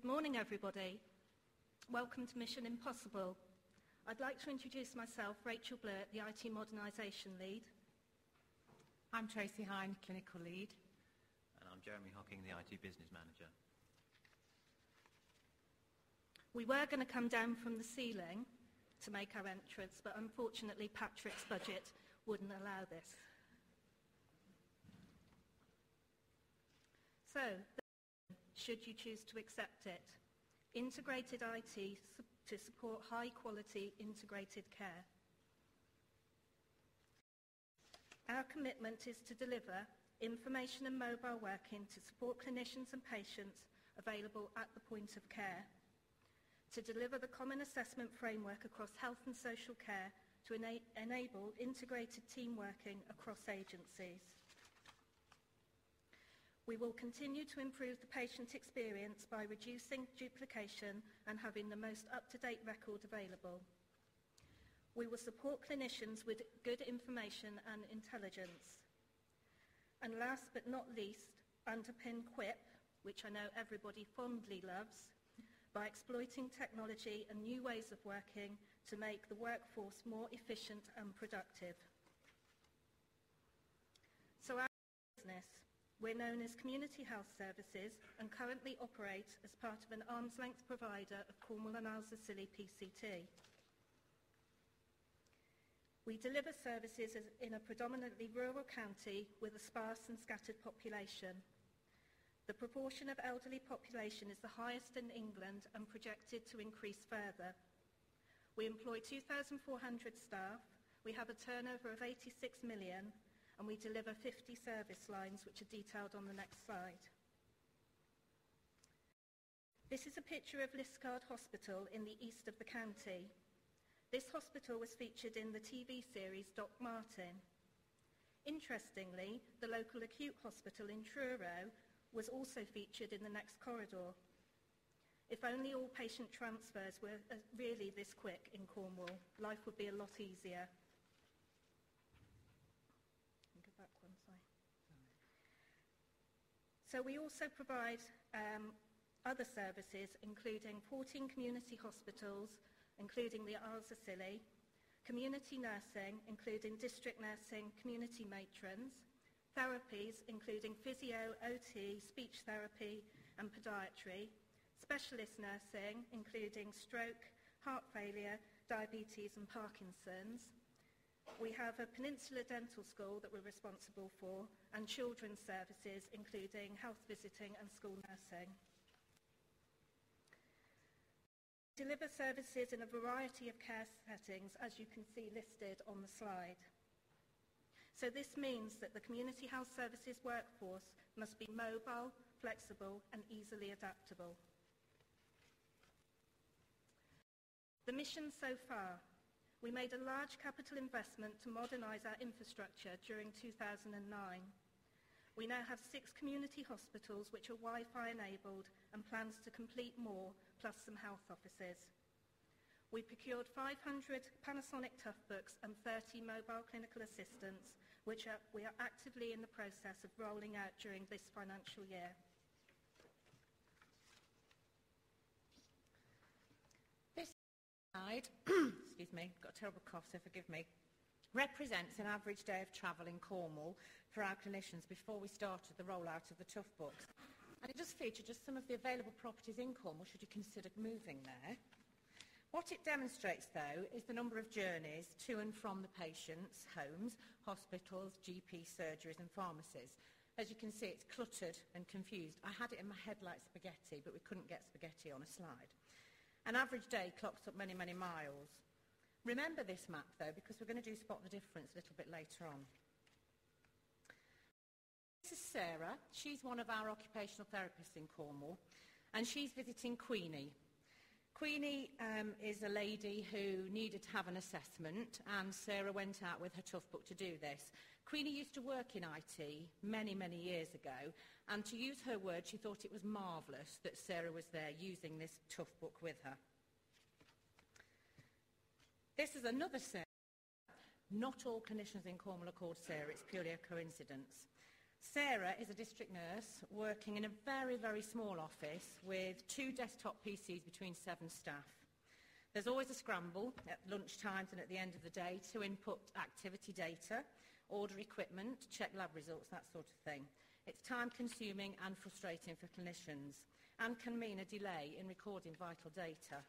Good morning, everybody. Welcome to Mission Impossible. I'd like to introduce myself, Rachel Blurt, the IT Modernisation Lead. I'm Tracy Hine, Clinical Lead. And I'm Jeremy Hocking, the IT Business Manager. We were going to come down from the ceiling to make our entrance, but unfortunately Patrick's budget wouldn't allow this. So, should you choose to accept it, integrated IT to support high-quality integrated care. Our commitment is to deliver information and mobile working to support clinicians and patients available at the point of care, to deliver the common assessment framework across health and social care to enable integrated team working across agencies. We will continue to improve the patient experience by reducing duplication and having the most up-to-date record available. We will support clinicians with good information and intelligence. And last but not least, underpin QUIP, which I know everybody fondly loves, by exploiting technology and new ways of working to make the workforce more efficient and productive. So our business, we're known as Community Health Services and currently operate as part of an arm's-length provider of Cornwall and Isles of Scilly PCT. We deliver services in a predominantly rural county with a sparse and scattered population. The proportion of elderly population is the highest in England and projected to increase further. We employ 2,400 staff, we have a turnover of 86 million, and we deliver 50 service lines, which are detailed on the next slide. This is a picture of Liskeard Hospital in the east of the county. This hospital was featured in the TV series Doc Martin. Interestingly, the local acute hospital in Truro was also featured in the next corridor. If only all patient transfers were really this quick in Cornwall, life would be a lot easier. So we also provide other services, including 14 community hospitals, including the Isles of Scilly, community nursing, including district nursing, community matrons, therapies, including physio, OT, speech therapy and podiatry, specialist nursing, including stroke, heart failure, diabetes and Parkinson's. We have a Peninsula Dental School that we're responsible for, and children's services, including health visiting and school nursing. We deliver services in a variety of care settings, as you can see listed on the slide. So this means that the community health services workforce must be mobile, flexible, and easily adaptable. The mission so far. We made a large capital investment to modernise our infrastructure during 2009. We now have 6 community hospitals which are Wi-Fi enabled and plans to complete more, plus some health offices. We procured 500 Panasonic Toughbooks and 30 mobile clinical assistants, which we are actively in the process of rolling out during this financial year. Excuse me, got a terrible cough, so forgive me, represents an average day of travel in Cornwall for our clinicians before we started the rollout of the Toughbooks. And it does feature just some of the available properties in Cornwall should you consider moving there. What it demonstrates, though, is the number of journeys to and from the patients' homes, hospitals, GP surgeries and pharmacies. As you can see, it's cluttered and confused. I had it in my head like spaghetti, but we couldn't get spaghetti on a slide. An average day clocks up many, many miles. Remember this map, though, because we're going to do spot the difference a little bit later on. This is Sarah. She's one of our occupational therapists in Cornwall, and she's visiting Queenie. Queenie is a lady who needed to have an assessment, and Sarah went out with her Toughbook to do this. Queenie used to work in IT many, many years ago, and to use her word, she thought it was marvellous that Sarah was there using this Toughbook with her. This is another Sarah. Not all clinicians in Cornwall are called Sarah, it's purely a coincidence. Sarah is a district nurse working in a very, very small office with 2 desktop PCs between 7 staff. There's always a scramble at lunch times and at the end of the day to input activity data, order equipment, check lab results, that sort of thing. It's time-consuming and frustrating for clinicians and can mean a delay in recording vital data.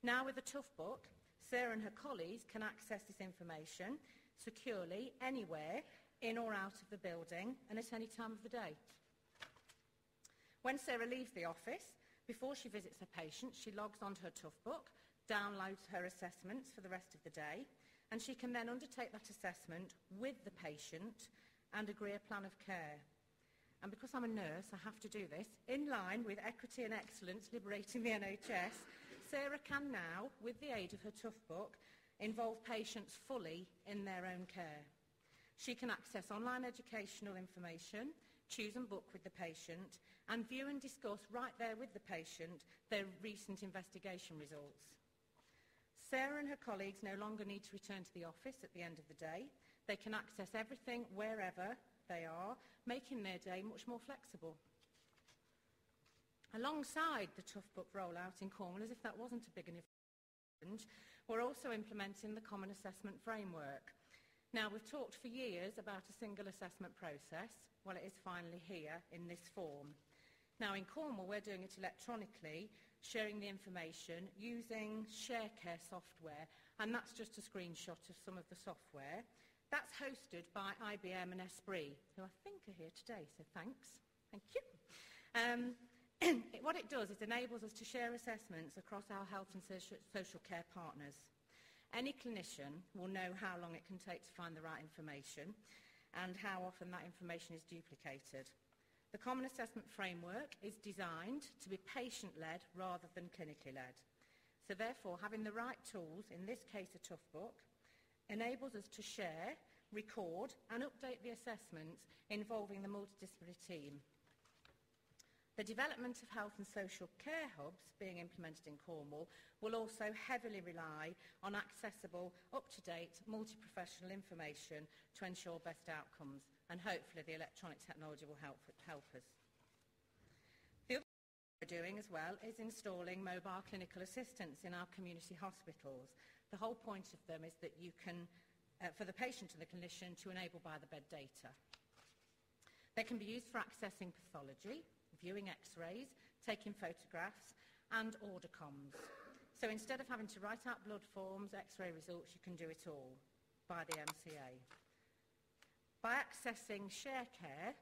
Now with the Tough Book, Sarah and her colleagues can access this information securely anywhere in or out of the building and at any time of the day. When Sarah leaves the office, before she visits her patient, she logs onto her Tough Book, downloads her assessments for the rest of the day, and she can then undertake that assessment with the patient and agree a plan of care. And because I'm a nurse, I have to do this. In line with equity and excellence liberating the NHS, Sarah can now, with the aid of her Tough Book, involve patients fully in their own care. She can access online educational information, choose and book with the patient, and view and discuss right there with the patient their recent investigation results. Sarah and her colleagues no longer need to return to the office at the end of the day. They can access everything wherever they are, making their day much more flexible. Alongside the Tough Book rollout in Cornwall, as if that wasn't a big enough challenge, we're also implementing the Common Assessment Framework. Now, we've talked for years about a single assessment process. Well, it is finally here in this form. Now, in Cornwall, we're doing it electronically, sharing the information using ShareCare software, and that's just a screenshot of some of the software. That's hosted by IBM and Esprit, who I think are here today, so thanks. Thank you. What it does is enables us to share assessments across our health and social care partners. Any clinician will know how long it can take to find the right information and how often that information is duplicated. The Common Assessment Framework is designed to be patient-led rather than clinically led. So therefore, having the right tools, in this case a Tough Book, enables us to share, record and update the assessments involving the multidisciplinary team. The development of health and social care hubs being implemented in Cornwall will also heavily rely on accessible, up-to-date, multi-professional information to ensure best outcomes, and hopefully the electronic technology will help us. The other thing we're doing as well is installing mobile clinical assistants in our community hospitals. The whole point of them is that you can, for the patient and the clinician, to enable by-the-bed data. They can be used for accessing pathology, viewing x-rays, taking photographs and order comms. So instead of having to write out blood forms, x-ray results, you can do it all by the MCA. By accessing ShareCare,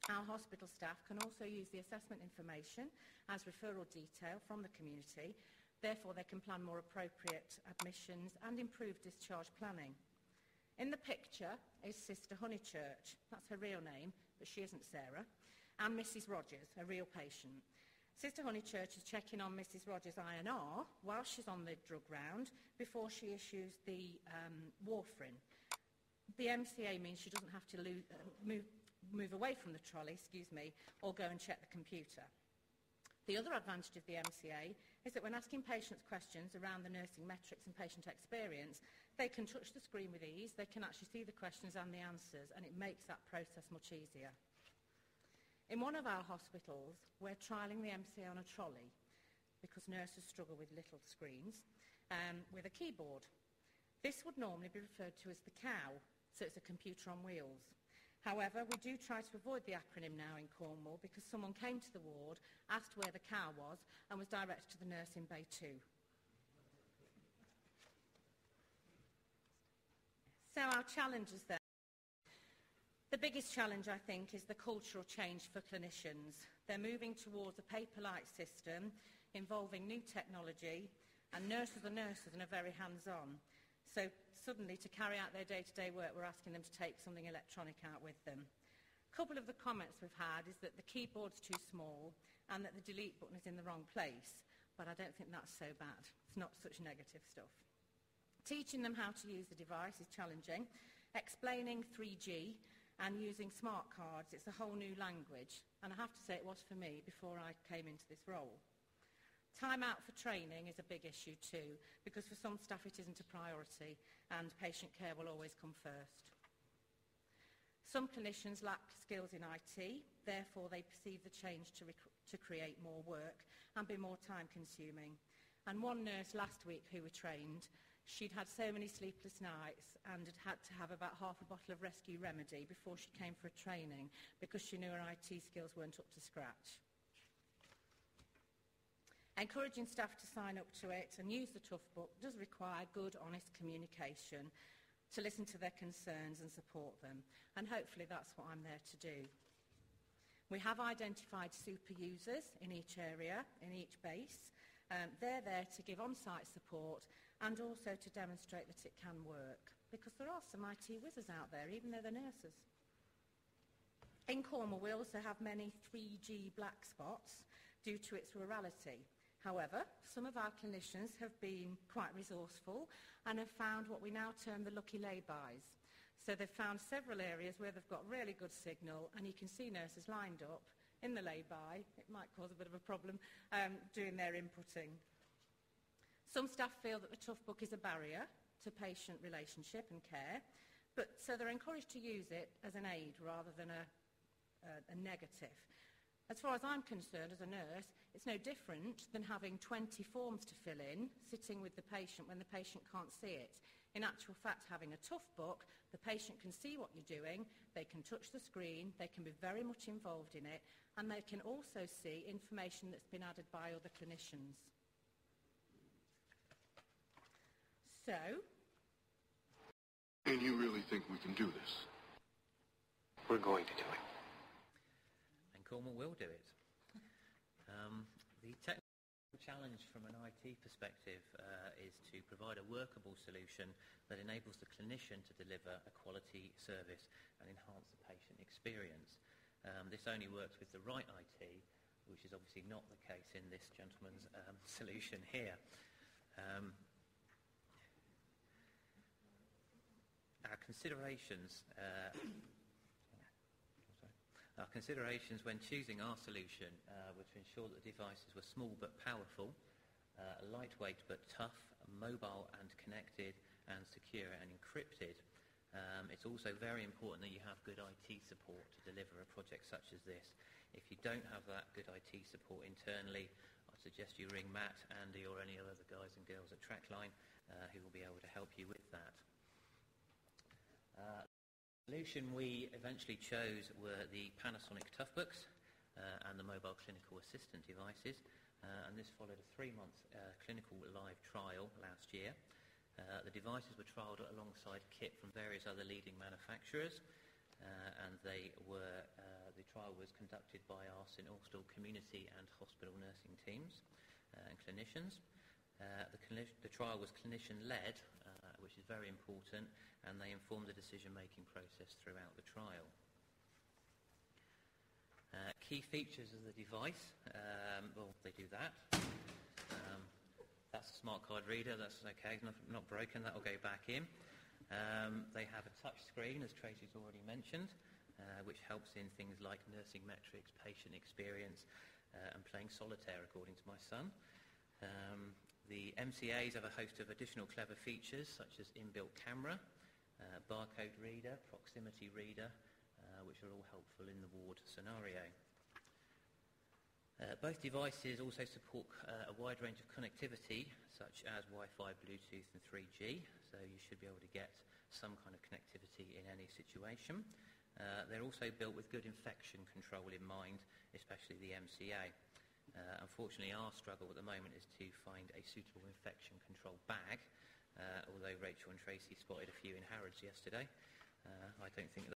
our hospital staff can also use the assessment information as referral detail from the community. Therefore, they can plan more appropriate admissions and improve discharge planning. In the picture is Sister Honeychurch. That's her real name, but she isn't Sarah. And Mrs. Rogers, a real patient. Sister Honeychurch is checking on Mrs. Rogers' INR while she's on the drug round before she issues the warfarin. The MCA means she doesn't have to move away from the trolley, or go and check the computer. The other advantage of the MCA is that when asking patients questions around the nursing metrics and patient experience, they can touch the screen with ease, they can actually see the questions and the answers, and it makes that process much easier. In one of our hospitals, we're trialling the MCA on a trolley because nurses struggle with little screens, with a keyboard. This would normally be referred to as the COW, so it's a computer on wheels. However, we do try to avoid the acronym now in Cornwall because someone came to the ward, asked where the COW was, and was directed to the nurse in Bay 2. So our challenges then. The biggest challenge, I think, is the cultural change for clinicians. They're moving towards a paper-light system involving new technology, and nurses are very hands-on. So suddenly, to carry out their day-to-day work, we're asking them to take something electronic out with them. A couple of the comments we've had is that the keyboard's too small and that the delete button is in the wrong place, but I don't think that's so bad. It's not such negative stuff. Teaching them how to use the device is challenging. Explaining 3G and using smart cards, it's a whole new language, and I have to say it was for me before I came into this role. Time out for training is a big issue too, because for some staff it isn't a priority, and patient care will always come first. Some clinicians lack skills in IT, therefore they perceive the change to create more work and be more time consuming. And one nurse last week who we trained, she'd had so many sleepless nights and had to have about half a bottle of Rescue Remedy before she came for a training because she knew her IT skills weren't up to scratch. Encouraging staff to sign up to it and use the Tough Book does require good, honest communication to listen to their concerns and support them. And hopefully that's what I'm there to do. We have identified super users in each area, in each base. They're there to give on-site support and also to demonstrate that it can work, because there are some IT whizzes out there, even though they're nurses. In Cornwall, we also have many 3G black spots due to its rurality. However, some of our clinicians have been quite resourceful and have found what we now term the lucky lay-bys. So they've found several areas where they've got really good signal, and you can see nurses lined up in the lay-by. It might cause a bit of a problem doing their inputting. Some staff feel that the Tough Book is a barrier to patient relationship and care, so they're encouraged to use it as an aid rather than a negative. As far as I'm concerned as a nurse, it's no different than having 20 forms to fill in, sitting with the patient when the patient can't see it. In actual fact, having a Tough Book, the patient can see what you're doing, they can touch the screen, they can be very much involved in it, and they can also see information that's been added by other clinicians. So... And you really think we can do this? We're going to do it. Cornwall will do it. The technical challenge from an IT perspective is to provide a workable solution that enables the clinician to deliver a quality service and enhance the patient experience. This only works with the right IT, which is obviously not the case in this gentleman's solution here. Our considerations when choosing our solution were to ensure that the devices were small but powerful, lightweight but tough, mobile and connected, and secure and encrypted. It's also very important that you have good IT support to deliver a project such as this. If you don't have that good IT support internally, I suggest you ring Matt, Andy or any other guys and girls at Tracline who will be able to help you with that. The solution we eventually chose were the Panasonic Toughbooks and the mobile clinical assistant devices, and this followed a 3-month clinical live trial last year. The devices were trialled alongside kit from various other leading manufacturers, and the trial was conducted by our St Austell community and hospital nursing teams and clinicians. The trial was clinician-led, which is very important, and they informed the decision-making process throughout the trial. Key features of the device, well, they do that. That's a smart card reader, that's okay, it's not broken, that will go back in. They have a touch screen, as Tracy's already mentioned, which helps in things like nursing metrics, patient experience, and playing solitaire, according to my son. The MCAs have a host of additional clever features, such as inbuilt camera, barcode reader, proximity reader, which are all helpful in the ward scenario. Both devices also support a wide range of connectivity, such as Wi-Fi, Bluetooth and 3G, so you should be able to get some kind of connectivity in any situation. They're also built with good infection control in mind, especially the MCA. Unfortunately, our struggle at the moment is to find a suitable infection control bag, although Rachel and Tracy spotted a few in Harrods yesterday. I don't think